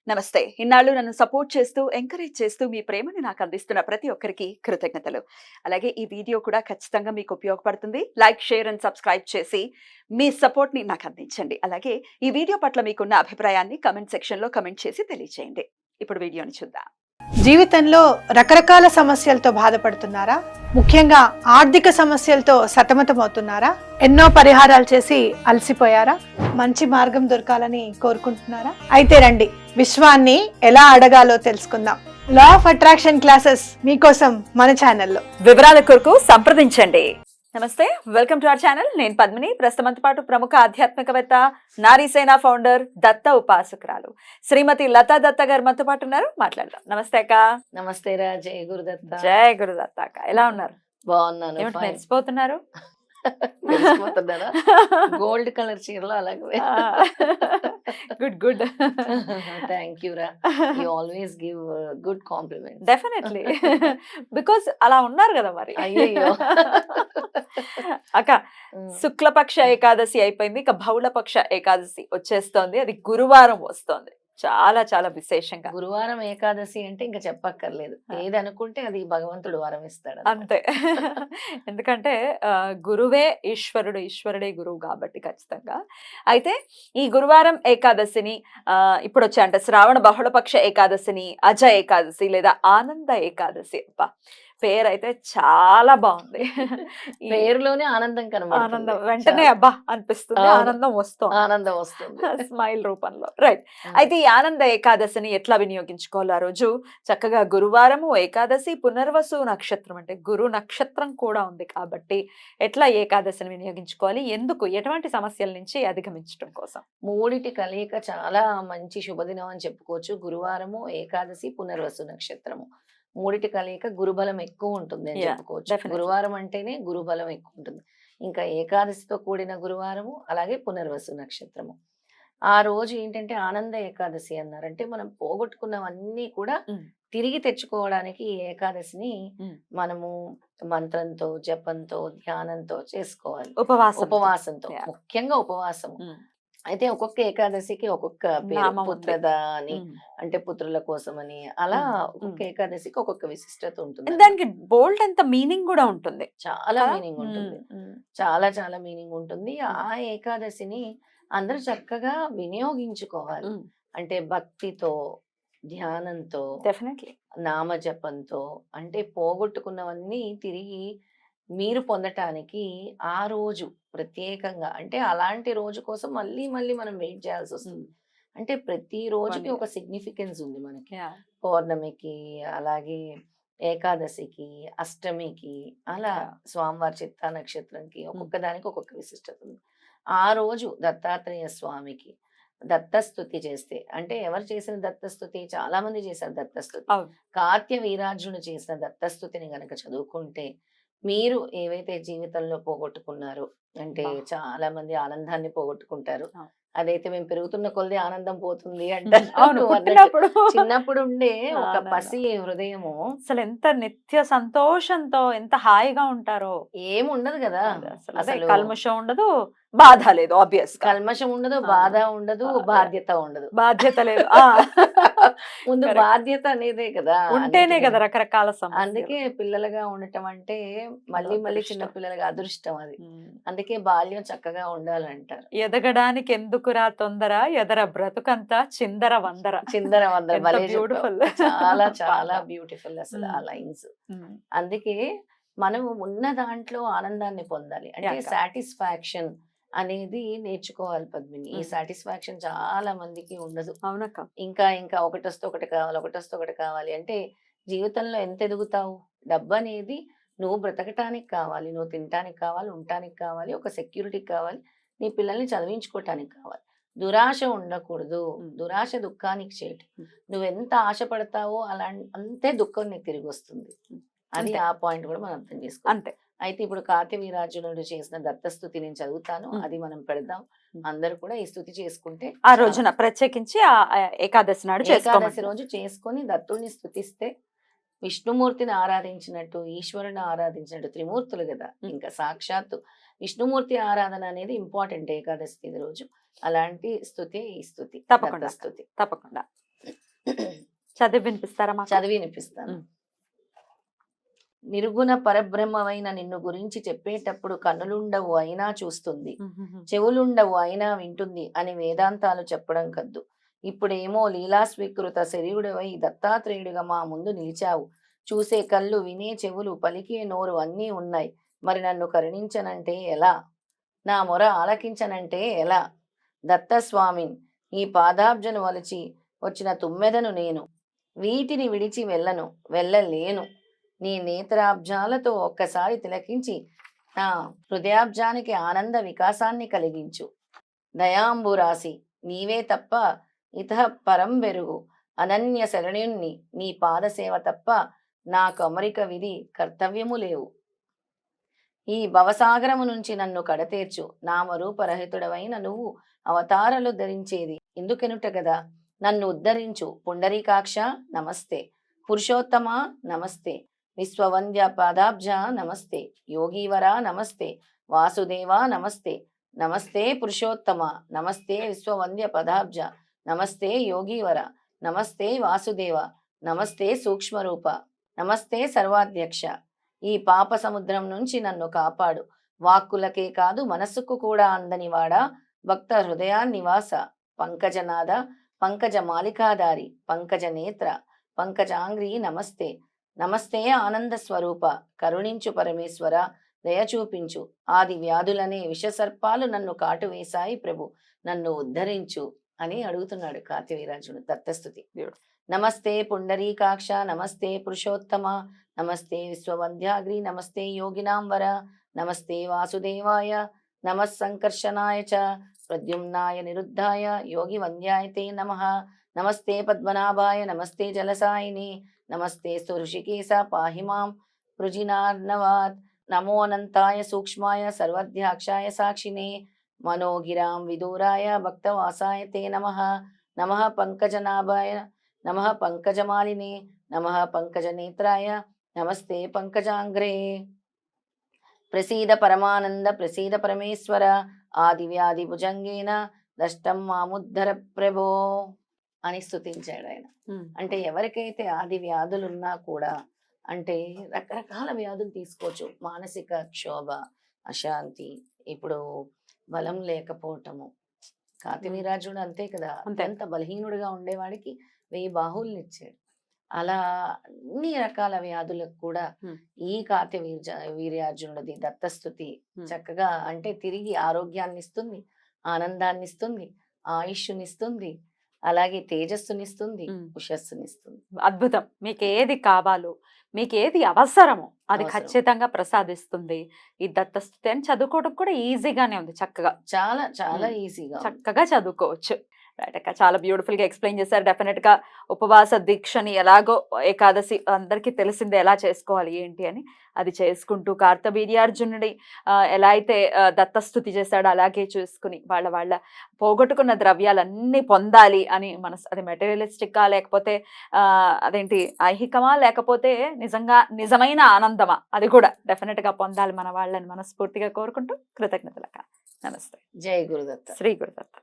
నమస్తే. ఇన్నాళ్ళు నన్ను సపోర్ట్ చేస్తూ, ఎంకరేజ్ చేస్తూ మీ ప్రేమని నాకు అందిస్తున్న ప్రతి ఒక్కరికి కృతజ్ఞతలు. అలాగే ఈ వీడియో కూడా ఖచ్చితంగా మీకు ఉపయోగపడుతుంది. లైక్, షేర్ అండ్ సబ్స్క్రైబ్ చేసి మీ సపోర్ట్‌ని నాకు అందించండి. అలాగే ఈ వీడియో పట్ల మీకున్న అభిప్రాయాన్ని కామెంట్ సెక్షన్‌లో కామెంట్ చేసి తెలియజేయండి. ఇప్పుడు వీడియోని చూద్దాం. జీవితంలో రకరకాల సమస్యలతో బాధపడుతున్నారా? ముఖ్యంగా ఆర్థిక సమస్యలతో సతమతమవుతున్నారా? ఎన్నో పరిహారాలు చేసి అలసిపోయారా? మంచి మార్గం దొరకాలని కోరుకుంటున్నారా? అయితే రండి, విశ్వాన్ని ఎలా అడగాలో తెలుసుకుందాం. లా ఆఫ్ అట్రాక్షన్ క్లాసెస్ మీకోసం మన ఛానల్లో. వివరాల కొరకు సంప్రదించండి. నమస్తే, వెల్కమ్ టు అవర్ ఛానల్. నేను పద్మిని. ప్రస్తుతంతో పాటు ప్రముఖ ఆధ్యాత్మికవేత్త, నారీసేన ఫౌండర్, దత్త ఉపాసకురాలు శ్రీమతి లతా దత్త గారు మనతో పాటు ఉన్నారు. మాట్లాడదాం. నమస్తే అక్క. నమస్తే రా. జయ గురుదత్త. జయ గురుదత్త అక్క. ఎలా ఉన్నారు? బాగున్నాను. మెరిసిపోతున్నారు. గోల్డ్ కలర్ చీరలో అలాగే. Good good. థ్యాంక్ యూ రా. You always give good compliments. Definitely. Because అలా ఉన్నారు కదా మరి. అయ్యో అక్క, శుక్లపక్ష ఏకాదశి అయిపోయింది. ఇక బహుళపక్ష ఏకాదశి వచ్చేస్తోంది. అది గురువారం వస్తోంది. చాలా చాలా విశేషంగా. గురువారం ఏకాదశి అంటే ఇంకా చెప్పక్కర్లేదు. ఏది అనుకుంటే అది భగవంతుడు వరం ఇస్తాడు. అంతే. ఎందుకంటే గురువే ఈశ్వరుడు, ఈశ్వరుడే గురువు కాబట్టి ఖచ్చితంగా. అయితే ఈ గురువారం ఏకాదశిని ఇప్పుడు వచ్చే అంటే శ్రావణ బహుళపక్ష ఏకాదశిని అజ ఏకాదశి లేదా ఆనంద ఏకాదశి. అబ్బా, పేరైతే చాలా బాగుంది. పేరులోనే ఆనందం కనబడుతుంది. ఆనందం వెంటనే అబ్బా అనిపిస్తుంది. ఆనందం వస్తుంది. ఆనందం వస్తుంది స్మైల్ రూపంలో. రైట్. అయితే ఈ ఆనంద ఏకాదశిని ఎట్లా వినియోగించుకోవాలి? ఆ రోజు చక్కగా గురువారము ఏకాదశి పునర్వసు నక్షత్రం అంటే గురు నక్షత్రం కూడా ఉంది కాబట్టి ఎట్లా ఏకాదశిని వినియోగించుకోవాలి? ఎందుకు? ఎటువంటి సమస్యల నుంచి అధిగమించడం కోసం? మూడిటి కలయిక చాలా మంచి శుభదినం అని చెప్పుకోవచ్చు. గురువారము, ఏకాదశి, పునర్వసు నక్షత్రము మూడిటి కలయిక గురుబలం ఎక్కువ ఉంటుంది అని చెప్పుకోవచ్చు. గురువారం అంటేనే గురుబలం ఎక్కువ ఉంటుంది. ఇంకా ఏకాదశితో కూడిన గురువారము, అలాగే పునర్వసు నక్షత్రము. ఆ రోజు ఏంటంటే ఆనంద ఏకాదశి అన్నారంటే మనం పోగొట్టుకున్నవన్నీ కూడా తిరిగి తెచ్చుకోవడానికి ఈ ఏకాదశిని మనము మంత్రంతో, జపంతో, ధ్యానంతో చేసుకోవాలి. ఉపవాసంతో, ముఖ్యంగా ఉపవాసము. అయితే ఒక్కొక్క ఏకాదశికి ఒక్కొక్క పేరు, పుత్రద అని అంటే పుత్రుల కోసం అని, అలా ఒక్కొక్క ఏకాదశికి ఒక్కొక్క విశిష్టత ఉంటుంది. దానికి బోల్డ్ అంత మీనింగ్ కూడా ఉంటుంది. చాలా మీనింగ్ ఉంటుంది. చాలా చాలా మీనింగ్ ఉంటుంది. ఆ ఏకాదశిని అందరూ చక్కగా వినియోగించుకోవాలి. అంటే భక్తితో, ధ్యానంతో, డెఫినెట్లీ నామజపంతో, అంటే పోగొట్టుకున్నవన్నీ తిరిగి మీరు పొందటానికి ఆ రోజు ప్రత్యేకంగా, అంటే అలాంటి రోజు కోసం మళ్ళీ మళ్ళీ మనం వెయిట్ చేయాల్సి వస్తుంది. అంటే ప్రతి రోజుకి ఒక సిగ్నిఫికెన్స్ ఉంది మనకి. పౌర్ణమికి, అలాగే ఏకాదశికి, అష్టమికి, అలా స్వామివారి చిత్తా నక్షత్రంకి ఒక్కొక్క దానికి ఒక్కొక్క విశిష్టత ఉంది. ఆ రోజు దత్తాత్రేయ స్వామికి దత్తస్తుతి చేస్తే, అంటే ఎవరు చేసిన దత్తస్తుతి? చాలా మంది చేశారు దత్తస్తుతి. కార్త్య వీరార్జును చేసిన దత్తస్తుతిని గనక చదువుకుంటే మీరు ఏవైతే జీవితంలో పోగొట్టుకున్నారో, అంటే చాలా మంది ఆనందాన్ని పోగొట్టుకుంటారు. అదైతే మేము పెరుగుతున్న కొద్ది ఆనందం పోతుంది అంటారు. చిన్నప్పుడు ఉండే ఒక పసి హృదయము అసలు ఎంత నిత్య సంతోషంతో ఎంత హాయిగా ఉంటారో. ఏముండదు కదా అసలు. కల్మషం ఉండదు, బాధ లేదు. ఆబ్వియస్ కల్మషం ఉండదు, బాధ ఉండదు, బాధ్యత ఉండదు. బాధ్యత లేదు. ముందు బాధ్యత అనేదే కదా ఉంటేనే కదా రకరకాల సమస్యలు. అందుకే పిల్లలుగా ఉండటం అంటే మళ్ళీ మళ్ళీ చిన్న పిల్లలుగా అదృష్టం అది. అందుకే బాల్యం చక్కగా ఉండాలంటారు. ఎదగడానికి ఎందుకురా తొందర, ఎదర బ్రతుకంతా చిందర వందర. చిందర వందర బ్యూటిఫుల్. చాలా చాలా బ్యూటిఫుల్ అసలు ఆ లైన్స్. అందుకే మనం ఉన్న దాంట్లో ఆనందాన్ని పొందాలి. అంటే సాటిస్ఫాక్షన్ అనేది నేర్చుకోవాలి పద్మిని. ఈ సాటిస్ఫాక్షన్ చాలా మందికి ఉండదు. అవునక్క. ఇంకా ఇంకా ఒకటొస్తే ఒకటి కావాలి, ఒకటొస్తే ఒకటి కావాలి. అంటే జీవితంలో ఎంత ఎదుగుతావు? డబ్బు అనేది నువ్వు బ్రతకటానికి కావాలి, నువ్వు తినటానికి కావాలి, ఉండటానికి కావాలి, ఒక సెక్యూరిటీకి కావాలి, నీ పిల్లల్ని చదివించుకోవటానికి కావాలి. దురాశ ఉండకూడదు. దురాశ దుఃఖానికి చేటు. నువ్వు ఎంత ఆశపడతావో అంతే దుఃఖం నీకు తిరిగి వస్తుంది. అది ఆ పాయింట్ కూడా మనం అర్థం చేసుకోవాలి. అంతే. అయితే ఇప్పుడు కార్త్య వీరార్జునుడు చేసిన దత్తస్తుతి నేను చదువుతాను, అది మనం పెడదాం. అందరూ కూడా ఈ స్తుతి చేసుకుంటే ఆ రోజున ప్రత్యేకించి ఏకాదశి నాడు, ఏకాదశి రోజు చేసుకొని దత్తుడిని స్తుతిస్తే విష్ణుమూర్తిని ఆరాధించినట్టు, ఈశ్వరుని ఆరాధించినట్టు. త్రిమూర్తులు కదా, ఇంకా సాక్షాత్తు విష్ణుమూర్తి ఆరాధన అనేది ఇంపార్టెంట్ ఏకాదశి రోజు. అలాంటి స్తుతి ఈ స్తుతి. తప్పకుండా. స్తుతి తప్పకుండా. చదివి వినిపిస్తారా మాకు? చదివి వినిపిస్తాను. ఉమ్. నిర్గుణ పరబ్రహ్మమైన నిన్ను గురించి చెప్పేటప్పుడు కన్నులుండవు అయినా చూస్తుంది, ఉహుహు. చెవులుండవు అయినా వింటుంది అని వేదాంతాలు చెప్పడం కద్దు. ఇప్పుడేమో లీలా స్వీకృత శరీరుడివై దత్తాత్రేయుడిగా మా ముందు నిలిచావు. చూసే కళ్ళు, వినే చెవులు, పలికే నోరు అన్నీ ఉన్నాయి. మరి నన్ను కరుణించనంటే ఎలా? నా మొర ఆలకించనంటే ఎలా? దత్తస్వామిన్, ఈ పాదాబ్జను వలిచి వచ్చిన తుమ్మెదను నేను. వీటిని విడిచి వెళ్ళలేను. నీ నేత్రాబ్జాలతో ఒక్కసారి తిలకించి నా హృదయాబ్జానికి ఆనంద వికాసాన్ని కలిగించు. దయాంబురాసి, నీవే తప్ప ఇతః పరం వెరుగు. అనన్య శరణ్యుణ్ణి, నీ పాదసేవ తప్ప నాకు అమరిక విధి కర్తవ్యము లేవు. ఈ భవసాగరము నుంచి నన్ను కడతేర్చు. నామరూపరహితుడవైన నువ్వు అవతారాలు ధరించేది ఎందుకెనుట గదా? నన్ను ఉద్ధరించు. పుండరీకాక్ష నమస్తే, పురుషోత్తమ నమస్తే, విశ్వవంద్య పాదాబ్జ నమస్తే, యోగీవర నమస్తే, వాసుదేవ నమస్తే. నమస్తే పురుషోత్తమ, నమస్తే విశ్వవంద్య పదాబ్జ, నమస్తే యోగీవర, నమస్తే వాసుదేవ, నమస్తే సూక్ష్మరూప, నమస్తే సర్వాధ్యక్ష. ఈ పాప సముద్రం నుంచి నన్ను కాపాడు. వాక్కులకే కాదు మనస్సుకు కూడా అందనివాడా, భక్త హృదయాన్నివాస, పంకజనాద, పంకజ మాలికాధారి, పంకజ నేత్ర, పంకజాంగ్రి నమస్తే. నమస్తే ఆనంద స్వరూప, కరుణించు పరమేశ్వర, దయ చూపించు. ఆది వ్యాధులనే విషసర్పాలు నన్ను కాటువేశాయి ప్రభు, నన్ను ఉద్ధరించు అని అడుగుతున్నాడు కార్తవీర్యార్జునుడు దత్తస్తుతి. నమస్తే పుండరీకాక్ష, నమస్తే పురుషోత్తమ, నమస్తే విశ్వవంద్యాగ్రి, నమస్తే యోగినాంబర, నమస్తే వాసుదేవాయ, నమః సంకర్షణాయ చ ప్రద్యుమ్నాయ నిరుద్ధాయ యోగి వంద్యాయ నమః. నమస్తే పద్మనాభాయ, నమస్తే జలసాయిని, నమస్తే ఋషికేశ పాహి మాం పృజినార్ణవాత్. నమో అనంతాయ సూక్ష్మాయ సర్వధ్యాక్షాయ సాక్షినే, మనోగిరాం విదూరాయ భక్తవాసాయ తే నమః. నమః పంకజనాభాయ, నమః పంకజమాలినే, నమః పంకజనేత్రాయ, నమస్తే పంకజాంగ్రే. ప్రసీద పరమానంద, ప్రసీద పరమేశ్వర, ఆది వ్యాధి భుజంగేన దష్టం మాముద్ధర ప్రభో అని స్తుతించాడు ఆయన. అంటే ఎవరికైతే ఆది వ్యాధులు ఉన్నా కూడా, అంటే రకరకాల వ్యాధులు తీసుకోవచ్చు. మానసిక క్షోభ, అశాంతి, ఇప్పుడు బలం లేకపోవటము. కార్తవీర్యార్జునుడు అంతే కదా, అంత బలహీనుడిగా ఉండేవాడికి 1000 బాహువుల్ని ఇచ్చాడు. అలా అన్ని రకాల వ్యాధులకు కూడా ఈ కార్తవీర్యార్జునుడిది దత్తస్తుతి చక్కగా, అంటే తిరిగి ఆరోగ్యాన్ని ఇస్తుంది, ఆనందాన్ని ఇస్తుంది, ఆయుష్నిస్తుంది, అలాగే తేజస్సునిస్తుంది, ఉషస్సునిస్తుంది. అద్భుతం. మీకు ఏది కావాలో, మీకు ఏది అవసరమో అది అవసరం. ఖచ్చితంగా ప్రసాదిస్తుంది ఈ దత్తస్తుతి. అని చదువుకోవడం కూడా ఈజీగానే ఉంది, చక్కగా చాలా చాలా ఈజీగా ఉంది. చక్కగా చదువుకోవచ్చు. రైట్ అక్క, చాలా బ్యూటిఫుల్ గా ఎక్స్ప్లెయిన్ చేశారు. డెఫినెట్ గా ఉపవాస దీక్షని ఎలాగో, ఏకాదశి అందరికీ తెలిసిందే ఎలా చేసుకోవాలి ఏంటి అని, అది చేసుకుంటూ కార్తవీర్యార్జునుడి ఎలా అయితే దత్తస్తుతి చేశాడో అలాగే చూసుకుని వాళ్ళ పోగొట్టుకున్న ద్రవ్యాలన్నీ పొందాలి అని అది మెటీరియలిస్టిక్గా, లేకపోతే అదేంటి ఐహికమా, లేకపోతే నిజమైన ఆనందమా, అది కూడా డెఫినెట్ గా పొందాలి మన వాళ్ళని మనస్ఫూర్తిగా కోరుకుంటూ కృతజ్ఞతలక్క. నమస్తే. జై గురుదత్త. శ్రీ గురుదత్త.